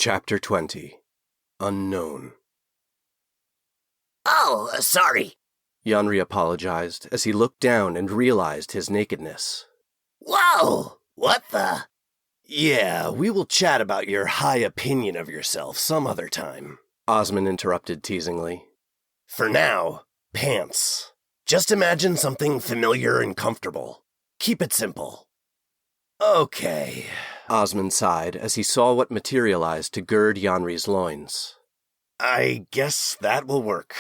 Chapter 20. Unknown. Oh, sorry. Yanri apologized as he looked down and realized his nakedness. Whoa! What the? Yeah, we will chat about your high opinion of yourself some other time. Osmond interrupted teasingly. For now, pants. Just imagine something familiar and comfortable. Keep it simple. Okay. Osmond sighed as he saw what materialized to gird Yanri's loins. I guess that will work.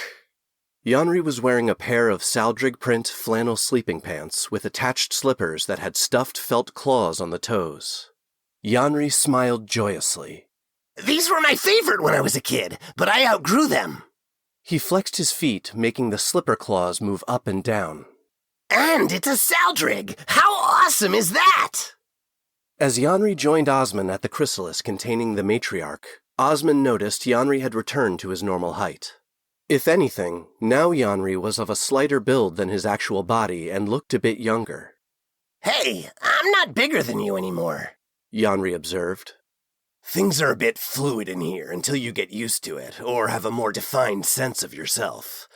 Yanri was wearing a pair of Saldrig print flannel sleeping pants with attached slippers that had stuffed felt claws on the toes. Yanri smiled joyously. These were my favorite when I was a kid, but I outgrew them. He flexed his feet, making the slipper claws move up and down. And it's a Saldrig! How awesome is that? As Yanri joined Osmond at the chrysalis containing the matriarch, Osmond noticed Yanri had returned to his normal height. If anything, now Yanri was of a slighter build than his actual body and looked a bit younger. Hey, I'm not bigger than you anymore, Yanri observed. Things are a bit fluid in here until you get used to it, or have a more defined sense of yourself.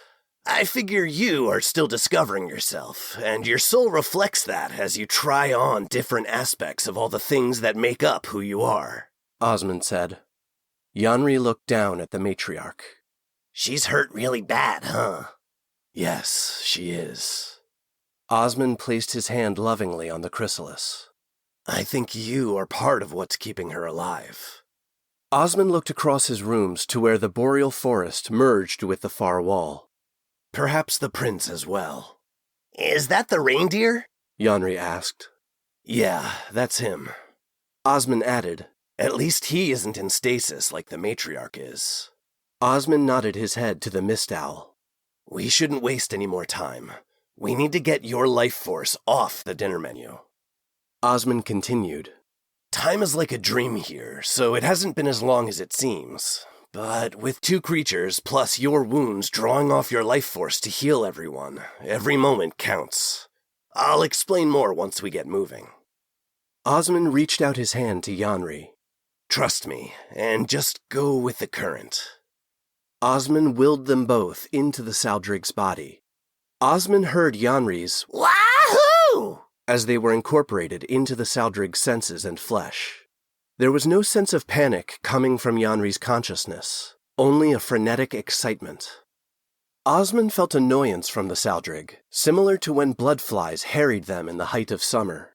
I figure you are still discovering yourself, and your soul reflects that as you try on different aspects of all the things that make up who you are, Osmond said. Yanri looked down at the matriarch. She's hurt really bad, huh? Yes, she is. Osmond placed his hand lovingly on the chrysalis. I think you are part of what's keeping her alive. Osmond looked across his rooms to where the boreal forest merged with the far wall. Perhaps the prince as well. Is that the reindeer? Yanri asked. Yeah, that's him. Osmond added, At least he isn't in stasis like the matriarch is. Osmond nodded his head to the mist owl. We shouldn't waste any more time. We need to get your life force off the dinner menu. Osmond continued. Time is like a dream here, so it hasn't been as long as it seems. But with two creatures plus your wounds drawing off your life force to heal everyone, every moment counts. I'll explain more once we get moving. Osmond reached out his hand to Yanri. Trust me, and just go with the current. Osmond willed them both into the Saldrig's body. Osmond heard Yanri's Wahoo! as they were incorporated into the Saldrig's senses and flesh. There was no sense of panic coming from Yanri's consciousness, only a frenetic excitement. Osmond felt annoyance from the Saldrig, similar to when bloodflies harried them in the height of summer.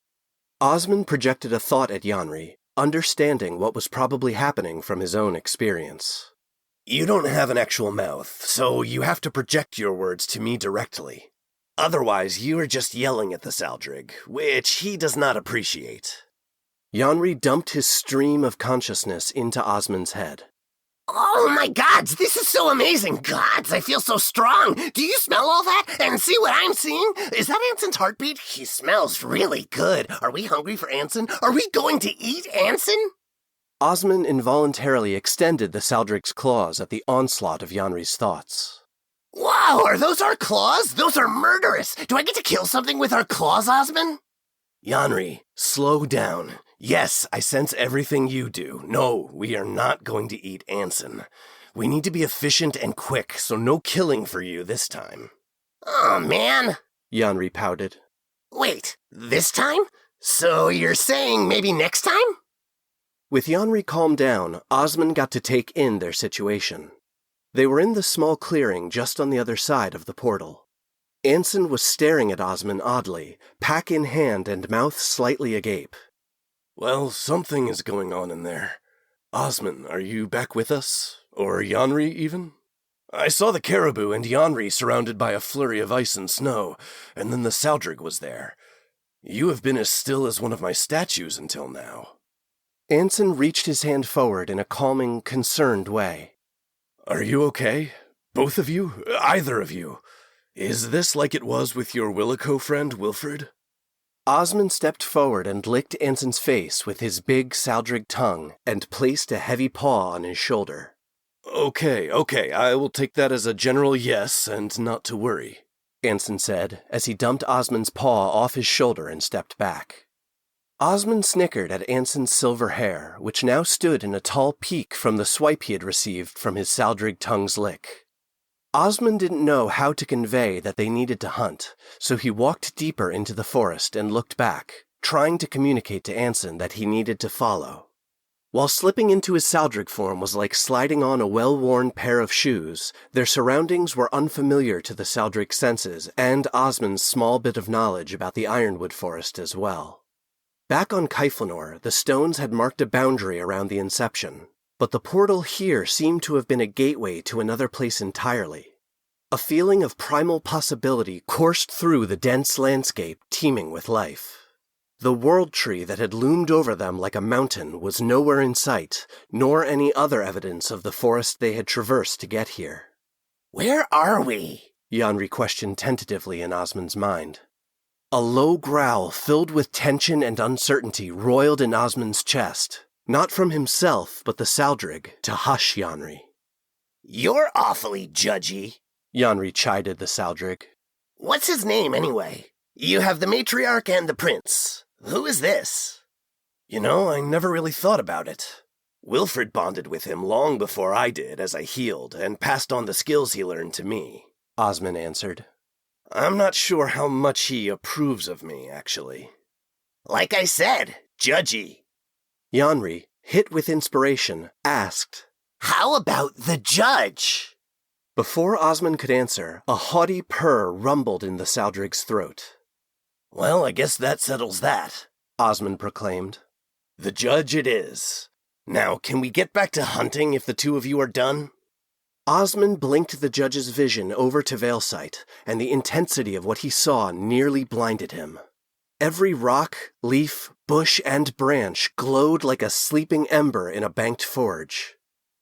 Osmond projected a thought at Yanri, understanding what was probably happening from his own experience. You don't have an actual mouth, so you have to project your words to me directly. Otherwise, you are just yelling at the Saldrig, which he does not appreciate. Yanri dumped his stream of consciousness into Osmond's head. Oh my gods, this is so amazing! Gods, I feel so strong! Do you smell all that? And see what I'm seeing? Is that Anson's heartbeat? He smells really good. Are we hungry for Anson? Are we going to eat Anson? Osmond involuntarily extended the Saldrig's claws at the onslaught of Yanri's thoughts. Wow, are those our claws? Those are murderous! Do I get to kill something with our claws, Osmond? Yanri, slow down. Yes, I sense everything you do. No, we are not going to eat Anson. We need to be efficient and quick, so no killing for you this time. Oh, man. Yanri pouted. Wait, this time? So you're saying maybe next time? With Yanri calmed down, Osmond got to take in their situation. They were in the small clearing just on the other side of the portal. Anson was staring at Osmond oddly, pack in hand and mouth slightly agape. Well, something is going on in there. Osmond, are you back with us? Or Yanri, even? I saw the caribou and Yanri surrounded by a flurry of ice and snow, and then the Saldrig was there. You have been as still as one of my statues until now. Anson reached his hand forward in a calming, concerned way. Are you okay? Both of you? Either of you? Is this like it was with your Willico friend, Wilfred? Osmond stepped forward and licked Anson's face with his big Saldrig tongue and placed a heavy paw on his shoulder. Okay, I will take that as a general yes and not to worry, Anson said as he dumped Osmond's paw off his shoulder and stepped back. Osmond snickered at Anson's silver hair, which now stood in a tall peak from the swipe he had received from his Saldrig tongue's lick. Osmond didn't know how to convey that they needed to hunt, so he walked deeper into the forest and looked back, trying to communicate to Anson that he needed to follow. While slipping into his Saldrig form was like sliding on a well-worn pair of shoes, their surroundings were unfamiliar to the Saldrig senses and Osmond's small bit of knowledge about the Ironwood Forest as well. Back on Kaiflanor, the stones had marked a boundary around the Inception, but the portal here seemed to have been a gateway to another place entirely. A feeling of primal possibility coursed through the dense landscape teeming with life. The world tree that had loomed over them like a mountain was nowhere in sight, nor any other evidence of the forest they had traversed to get here. Where are we? Yanri questioned tentatively in Osmond's mind. A low growl filled with tension and uncertainty roiled in Osmond's chest, not from himself but the Saldrig, to hush Yanri. You're awfully judgy, Yanri chided the Saldrig. What's his name, anyway? You have the matriarch and the prince. Who is this? You know, I never really thought about it. Wilfred bonded with him long before I did as I healed, and passed on the skills he learned to me, Osmond answered. I'm not sure how much he approves of me, actually. Like I said, judgy. Yanri, hit with inspiration, asked, How about the judge? Before Osmond could answer, a haughty purr rumbled in the Saldrig's throat. Well, I guess that settles that, Osmond proclaimed. The judge it is. Now, can we get back to hunting if the two of you are done? Osmond blinked the judge's vision over to Veilsight, and the intensity of what he saw nearly blinded him. Every rock, leaf, bush, and branch glowed like a sleeping ember in a banked forge.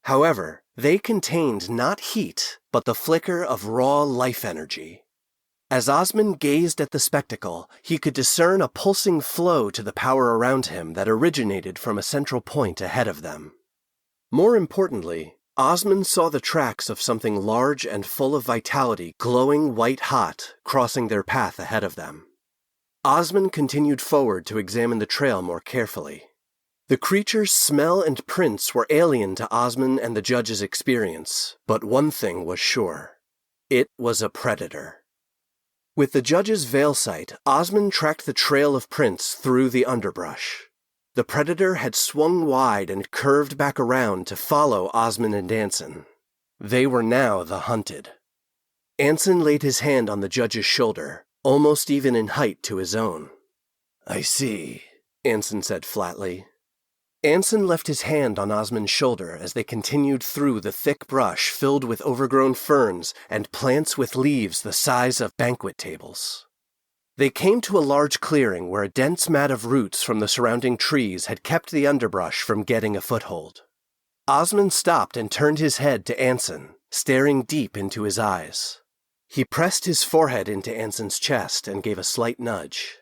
However, they contained not heat, but the flicker of raw life energy. As Osmond gazed at the spectacle, he could discern a pulsing flow to the power around him that originated from a central point ahead of them. More importantly, Osmond saw the tracks of something large and full of vitality glowing white-hot crossing their path ahead of them. Osmond continued forward to examine the trail more carefully. The creature's smell and prints were alien to Osmond and the judge's experience, but one thing was sure. It was a predator. With the judge's Veilsight, Osmond tracked the trail of prints through the underbrush. The predator had swung wide and curved back around to follow Osmond and Anson. They were now the hunted. Anson laid his hand on the judge's shoulder, almost even in height to his own. I see, Anson said flatly. Anson left his hand on Osmond's shoulder as they continued through the thick brush filled with overgrown ferns and plants with leaves the size of banquet tables. They came to a large clearing where a dense mat of roots from the surrounding trees had kept the underbrush from getting a foothold. Osmond stopped and turned his head to Anson, staring deep into his eyes. He pressed his forehead into Anson's chest and gave a slight nudge.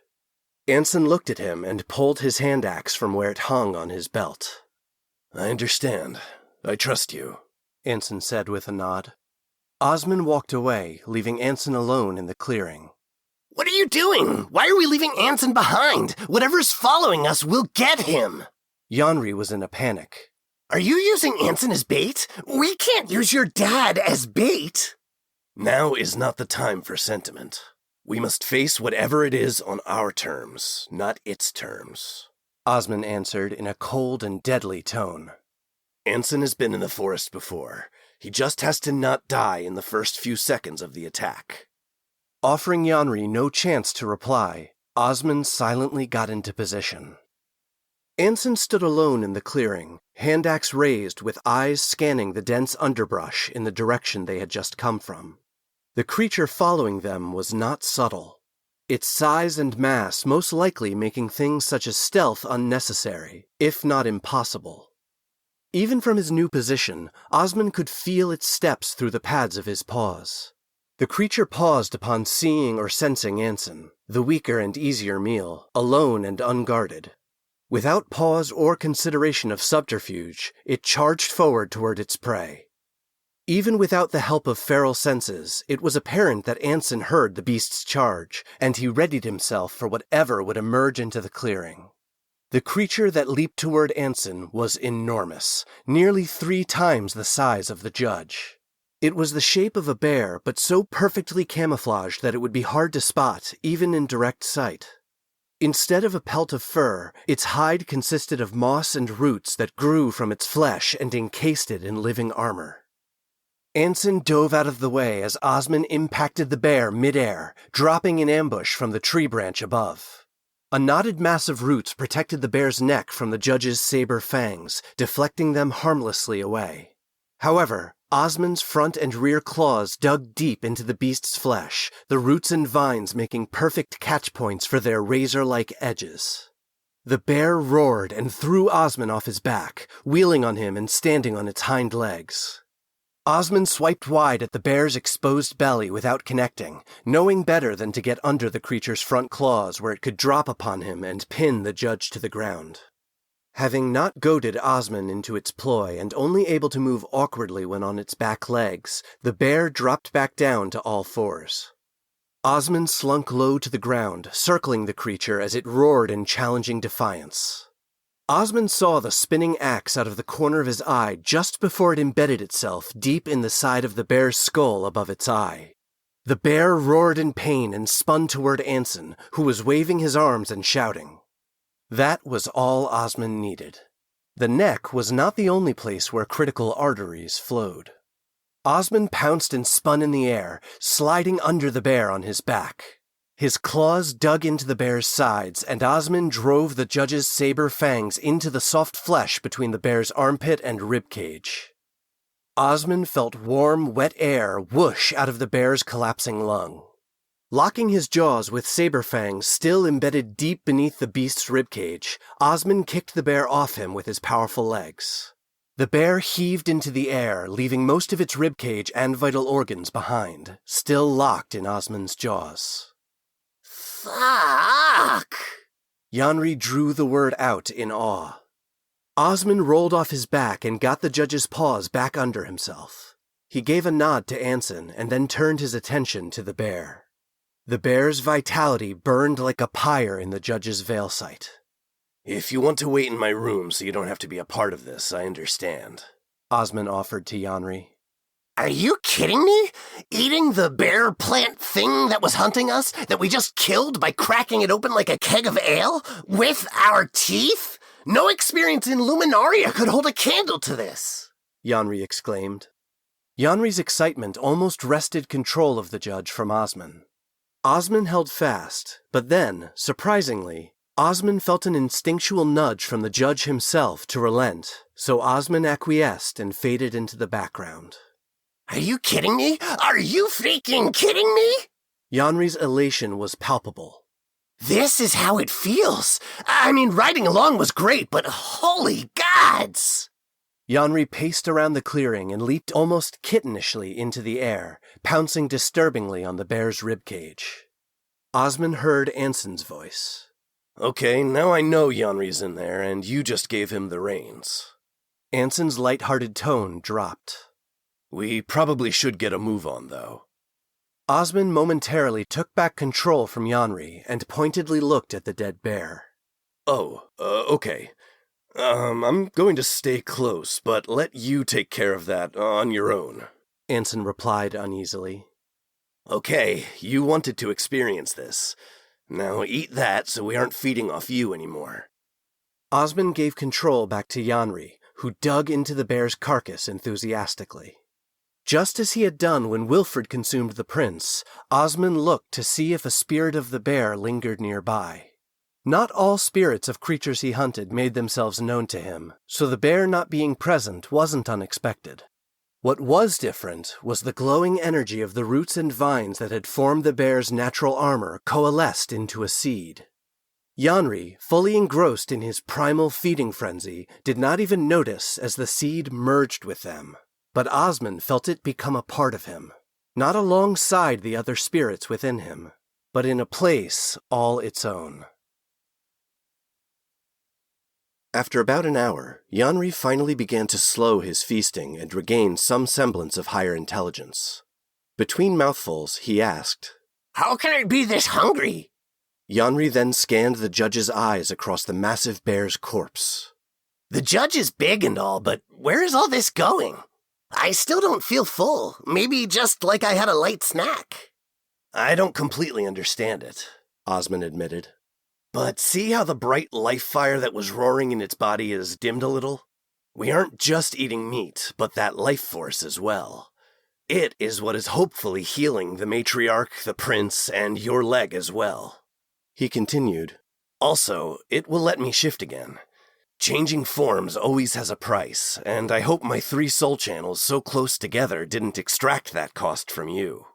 Anson looked at him and pulled his hand axe from where it hung on his belt. I understand. I trust you, Anson said with a nod. Osmond walked away, leaving Anson alone in the clearing. What are you doing? Why are we leaving Anson behind? Whatever's following us will get him. Yanri was in a panic. Are you using Anson as bait? We can't use your dad as bait. Now is not the time for sentiment. We must face whatever it is on our terms, not its terms, Osmond answered in a cold and deadly tone. Anson has been in the forest before. He just has to not die in the first few seconds of the attack. Offering Yanri no chance to reply, Osmond silently got into position. Anson stood alone in the clearing, hand axe raised with eyes scanning the dense underbrush in the direction they had just come from. The creature following them was not subtle, its size and mass most likely making things such as stealth unnecessary, if not impossible. Even from his new position, Osmond could feel its steps through the pads of his paws. The creature paused upon seeing or sensing Anson, the weaker and easier meal, alone and unguarded. Without pause or consideration of subterfuge, it charged forward toward its prey. Even without the help of feral senses, it was apparent that Anson heard the beast's charge, and he readied himself for whatever would emerge into the clearing. The creature that leaped toward Anson was enormous, nearly 3 times the size of the judge. It was the shape of a bear, but so perfectly camouflaged that it would be hard to spot, even in direct sight. Instead of a pelt of fur, its hide consisted of moss and roots that grew from its flesh and encased it in living armor. Anson dove out of the way as Osmond impacted the bear mid-air, dropping in ambush from the tree branch above. A knotted mass of roots protected the bear's neck from the judge's saber fangs, deflecting them harmlessly away. However, Osmond's front and rear claws dug deep into the beast's flesh, the roots and vines making perfect catch points for their razor-like edges. The bear roared and threw Osmond off his back, wheeling on him and standing on its hind legs. Osmond swiped wide at the bear's exposed belly without connecting, knowing better than to get under the creature's front claws where it could drop upon him and pin the judge to the ground. Having not goaded Osmond into its ploy and only able to move awkwardly when on its back legs, the bear dropped back down to all fours. Osmond slunk low to the ground, circling the creature as it roared in challenging defiance. Osmond saw the spinning axe out of the corner of his eye just before it embedded itself deep in the side of the bear's skull above its eye. The bear roared in pain and spun toward Anson, who was waving his arms and shouting. That was all Osmond needed. The neck was not the only place where critical arteries flowed. Osmond pounced and spun in the air, sliding under the bear on his back. His claws dug into the bear's sides, and Osmond drove the judge's saber fangs into the soft flesh between the bear's armpit and ribcage. Osmond felt warm, wet air whoosh out of the bear's collapsing lung. Locking his jaws with saber fangs still embedded deep beneath the beast's ribcage, Osmond kicked the bear off him with his powerful legs. The bear heaved into the air, leaving most of its ribcage and vital organs behind, still locked in Osmond's jaws. Fuck! Yanri drew the word out in awe. Osmond rolled off his back and got the judge's paws back under himself. He gave a nod to Anson and then turned his attention to the bear. The bear's vitality burned like a pyre in the judge's veil sight. If you want to wait in my room so you don't have to be a part of this, I understand, Osmond offered to Yanri. Are you kidding me? Eating the bear plant thing that was hunting us, that we just killed by cracking it open like a keg of ale? With our teeth? No experience in Luminaria could hold a candle to this, Yanri exclaimed. Yanri's excitement almost wrested control of the judge from Osmond. Osmond held fast, but then, surprisingly, Osmond felt an instinctual nudge from the judge himself to relent, so Osmond acquiesced and faded into the background. Are you kidding me? Are you freaking kidding me? Yanri's elation was palpable. This is how it feels. I mean, riding along was great, but holy gods! Yanri paced around the clearing and leaped almost kittenishly into the air, pouncing disturbingly on the bear's ribcage. Osmond heard Anson's voice. Okay, now I know Yanri's in there, and you just gave him the reins. Anson's light-hearted tone dropped. We probably should get a move on, though. Osmond momentarily took back control from Yanri and pointedly looked at the dead bear. Okay. I'm going to stay close, but let you take care of that on your own, Anson replied uneasily. Okay, you wanted to experience this. Now eat that so we aren't feeding off you anymore. Osmond gave control back to Yanri, who dug into the bear's carcass enthusiastically. Just as he had done when Wilfred consumed the prince, Osmond looked to see if a spirit of the bear lingered nearby. Not all spirits of creatures he hunted made themselves known to him, so the bear not being present wasn't unexpected. What was different was the glowing energy of the roots and vines that had formed the bear's natural armor coalesced into a seed. Yanri, fully engrossed in his primal feeding frenzy, did not even notice as the seed merged with them. But Osmond felt it become a part of him, not alongside the other spirits within him, but in a place all its own. After about an hour, Yanri finally began to slow his feasting and regain some semblance of higher intelligence. Between mouthfuls, he asked, How can I be this hungry? Yanri then scanned the judge's eyes across the massive bear's corpse. The judge is big and all, but where is all this going? I still don't feel full. Maybe just like I had a light snack. I don't completely understand it, Osmond admitted. But see how the bright life fire that was roaring in its body is dimmed a little? We aren't just eating meat, but that life force as well. It is what is hopefully healing the matriarch, the prince, and your leg as well. He continued, Also, it will let me shift again. Changing forms always has a price, and I hope my 3 soul channels so close together didn't extract that cost from you.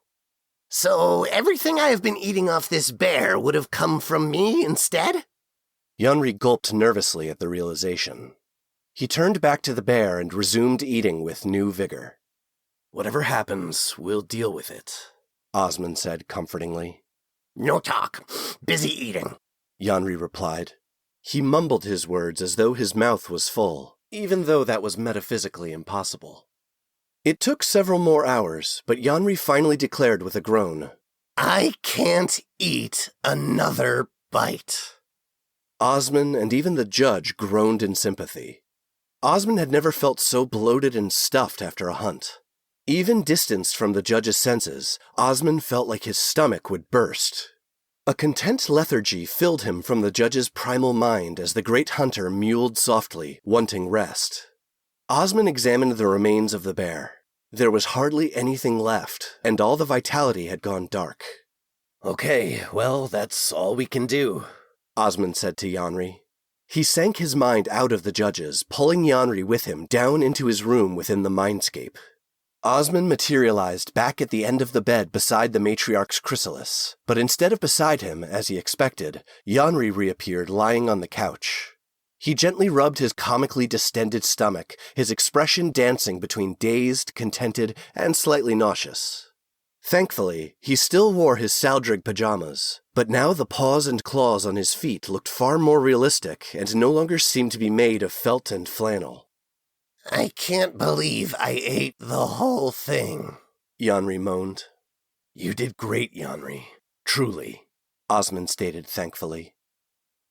So everything I have been eating off this bear would have come from me instead? Yanri gulped nervously at the realization. He turned back to the bear and resumed eating with new vigor. Whatever happens, we'll deal with it, Osmond said comfortingly. No talk. Busy eating, Yanri replied. He mumbled his words as though his mouth was full, even though that was metaphysically impossible. It took several more hours, but Yanri finally declared with a groan, I can't eat another bite. Osmond and even the judge groaned in sympathy. Osmond had never felt so bloated and stuffed after a hunt. Even distanced from the judge's senses, Osmond felt like his stomach would burst. A content lethargy filled him from the judge's primal mind as the great hunter mewed softly, wanting rest. Osmond examined the remains of the bear. There was hardly anything left, and all the vitality had gone dark. Okay, well, that's all we can do, Osmond said to Yanri. He sank his mind out of the judge's, pulling Yanri with him down into his room within the mindscape. Osmond materialized back at the end of the bed beside the matriarch's chrysalis, but instead of beside him, as he expected, Yanri reappeared lying on the couch. He gently rubbed his comically distended stomach, his expression dancing between dazed, contented, and slightly nauseous. Thankfully, he still wore his Saldrig pajamas, but now the paws and claws on his feet looked far more realistic and no longer seemed to be made of felt and flannel. I can't believe I ate the whole thing, Yanri moaned. You did great, Yanri. Truly, Osmond stated thankfully.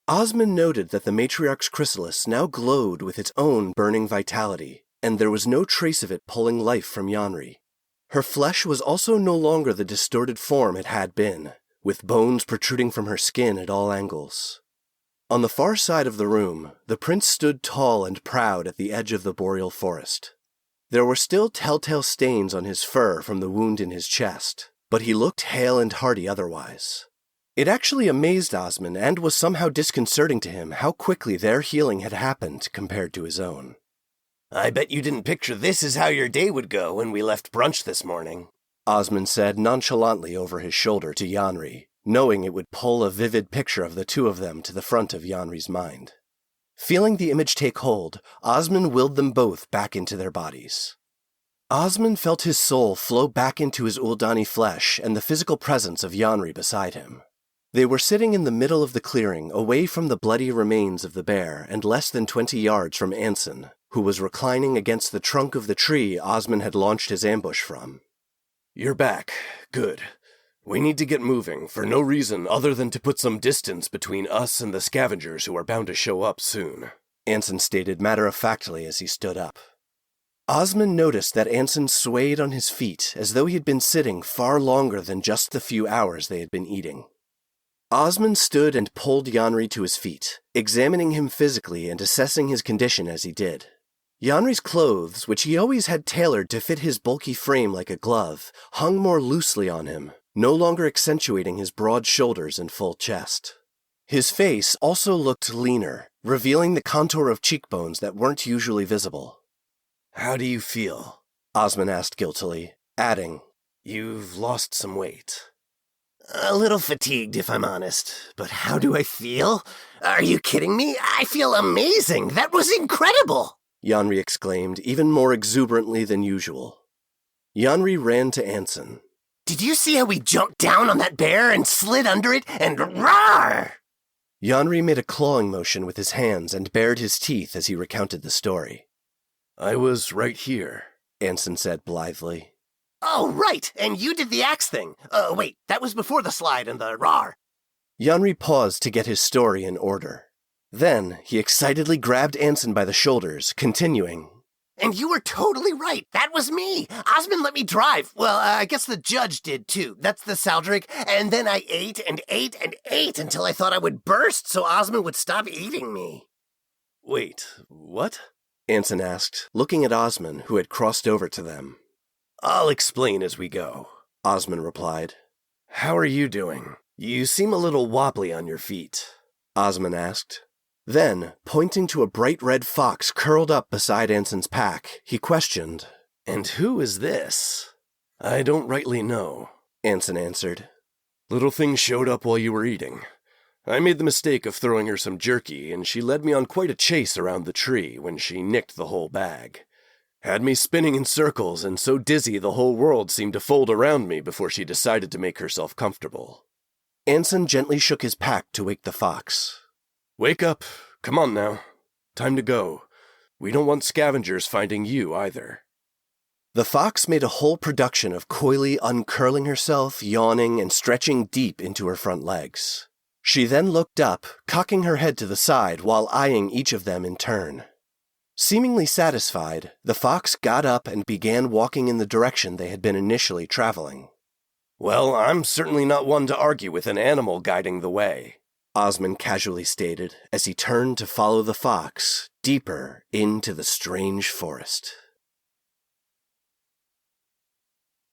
Osmond noted that the matriarch's chrysalis now glowed with its own burning vitality, and there was no trace of it pulling life from Yanri. Her flesh was also no longer the distorted form it had been, with bones protruding from her skin at all angles. On the far side of the room, the prince stood tall and proud at the edge of the boreal forest. There were still telltale stains on his fur from the wound in his chest, but he looked hale and hearty otherwise. It actually amazed Osmond and was somehow disconcerting to him how quickly their healing had happened compared to his own. I bet you didn't picture this is how your day would go when we left brunch this morning, Osmond said nonchalantly over his shoulder to Yanri, knowing it would pull a vivid picture of the two of them to the front of Yanri's mind. Feeling the image take hold, Osmond willed them both back into their bodies. Osmond felt his soul flow back into his Uldani flesh and the physical presence of Yanri beside him. They were sitting in the middle of the clearing, away from the bloody remains of the bear and less than 20 yards from Anson, who was reclining against the trunk of the tree Osmond had launched his ambush from. You're back. Good. We need to get moving, for no reason other than to put some distance between us and the scavengers who are bound to show up soon, Anson stated matter-of-factly as he stood up. Osmond noticed that Anson swayed on his feet as though he had been sitting far longer than just the few hours they had been eating. Osmond stood and pulled Yanri to his feet, examining him physically and assessing his condition as he did. Yanri's clothes, which he always had tailored to fit his bulky frame like a glove, hung more loosely on him, no longer accentuating his broad shoulders and full chest. His face also looked leaner, revealing the contour of cheekbones that weren't usually visible. How do you feel? Osmond asked guiltily, adding, You've lost some weight. A little fatigued, if I'm honest. But how do I feel? Are you kidding me? I feel amazing! That was incredible! Yanri exclaimed, even more exuberantly than usual. Yanri ran to Anson. Did you see how we jumped down on that bear and slid under it and roar? Yanri made a clawing motion with his hands and bared his teeth as he recounted the story. I was right here, Anson said blithely. Oh, right, and you did the axe thing. Wait, that was before the slide and the roar. Yanri paused to get his story in order. Then, he excitedly grabbed Anson by the shoulders, continuing. And you were totally right. That was me. Osmond let me drive. Well, I guess the judge did too. That's the Saldric. And then I ate and ate and ate until I thought I would burst so Osmond would stop eating me. Wait, what? Anson asked, looking at Osmond, who had crossed over to them. I'll explain as we go, Osmond replied. How are you doing? You seem a little wobbly on your feet, Osmond asked. Then, pointing to a bright red fox curled up beside Anson's pack, he questioned, And who is this? I don't rightly know, Anson answered. Little thing showed up while you were eating. I made the mistake of throwing her some jerky, and she led me on quite a chase around the tree when she nicked the whole bag. Had me spinning in circles and so dizzy the whole world seemed to fold around me before she decided to make herself comfortable. Anson gently shook his pack to wake the fox. Wake up. Come on now. Time to go. We don't want scavengers finding you either. The fox made a whole production of coyly uncurling herself, yawning, and stretching deep into her front legs. She then looked up, cocking her head to the side while eyeing each of them in turn. Seemingly satisfied, the fox got up and began walking in the direction they had been initially traveling. Well, I'm certainly not one to argue with an animal guiding the way, Osmond casually stated as he turned to follow the fox deeper into the strange forest.